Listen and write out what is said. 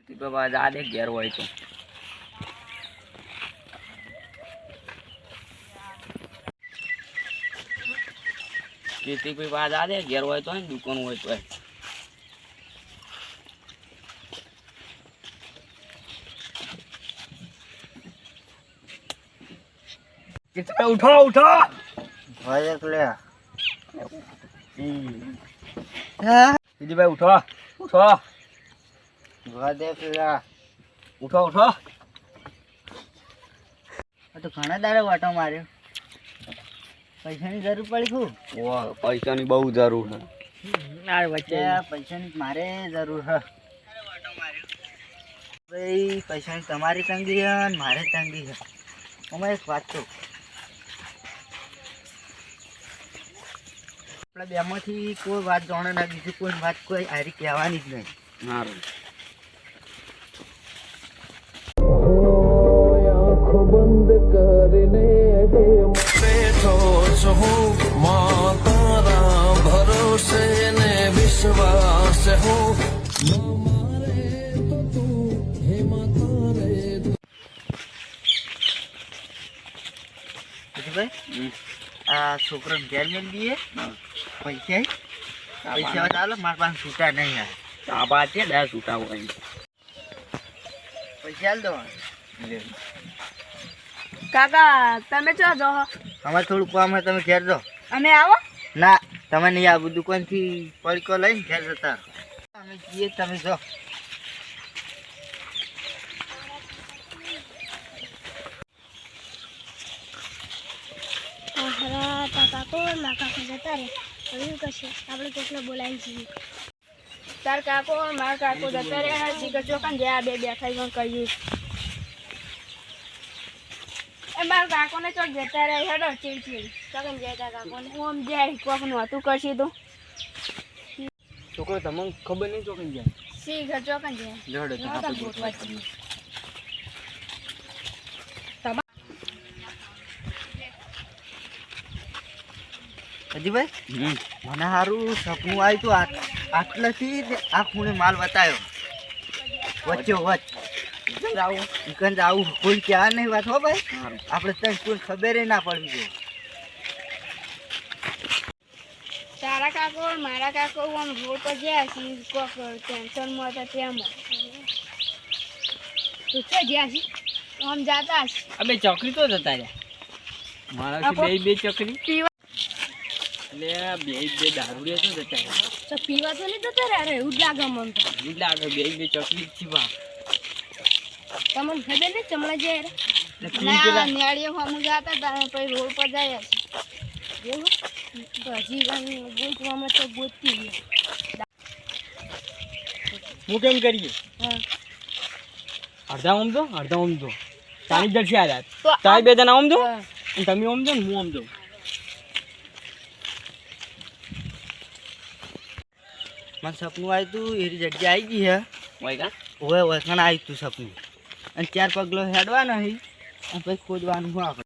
બાબા જા દે ઘેર હોય તો ખેતી કોઈ બાદ આ દે ઘેર હોય તો દુકાન હોય તો ઉઠો ઉઠો ભાઈ એટલે ભાઈ ઉઠો ઉઠો ઉઠો ઉઠો તો ઘણા દાડે વાટો માર્યો પૈસાની જરૂર પડી ખૂબ પૈસાની બહુ જરૂર છે પૈસાની મારે જરૂર છે ભાઈ પૈસાની તમારી તંગી છે ને મારે તંગી છે અમે એક વાત કહું આપણા બેમાંથી કોઈ વાત જાણે ના બીજું કોઈ વાત કોઈ હારી કહેવાની જ નહીં સારું બંધ કરીને બેઠો છું માતારા ભરોસે ને વિશ્વાસ હું મારે તો તું હે માતારે ભાઈ આ છોકરાને ઘેર મેળ દઈએ પૈસા પૈસા ચાલો મારા પાસે છૂટા નહીં આવે આ બાદ છે 10 છૂટા હોય પૈસા હાલ દો કાકા તમે ચો જો અમારે થોડું કામ હોય તમે ઘેર જાઓ અમે આવો ના તમે નહીં આવું દુકાનથી પડીકો લઈને ઘેર જતા અમે જઈએ તમે જાઓ આપણે કોકને બોલાવી છીએ તાર કાકો મારા કાકો જતા રહ્યા જીગર ચોકન જે આ બે બેઠા પણ કહીએ એ મારા કાકોને ચોક જતા રહ્યા હેડો ચીડ ચોકન જાય તાર કાકોને હું આમ જાય કોકનું હતું કરશી તો છોકરો તમને ખબર નહીં ચોકન જાય જીગર ચોકન જાય લડો તો આપણે ગોઠવા છીએ અજીભાઈ મને સારું સપનું આવ્યું હતું આટલેથી આ ખૂણે માલ બતાવ્યો વચ્ચે વચ્ચ આવું કોઈ ક્યાં નહીં વાત હો ભાઈ આપણે ત્યાં કોઈ ખબર ના પડવી જોઈએ તારા કાકો મારા કાકો આમ રોડ પર ગયા છે કોક ટેન્શનમાં હતા તેમાં તું છે ગયા છે આમ જાતા છે અમે ચોકરી તો જતા રહ્યા મારા બે ચોકરી પીવા એટલે બે દારૂડિયા તો જતા રહ્યા તો પીવા તો નહીં જતા રે એવું જ લાગે મને તો એવું જ લાગે બે ચોકરી જ બા તમને ખબર ને ચમડા જાય નેળીઓ હમું જતા હતા પછી રોડ પર જાય છે એવું તો હજી ગોતવામાં તો ગોતતી હું કેમ કરીએ હા અડધા ઓમ દો તારી જડશે આ રાત તો તારી બે જણા ઓમ દો તમે ઓમ દો ને હું ઓમ દઉં મને સપનું આવ્યું હતું એની જગ્યા આવી ગઈ હે હોય કા હોય વસણ આવ્યું હતું સપનું અને 4 પગલો હેડવા નહીં અને પછી ખોદવાનું હું આપણે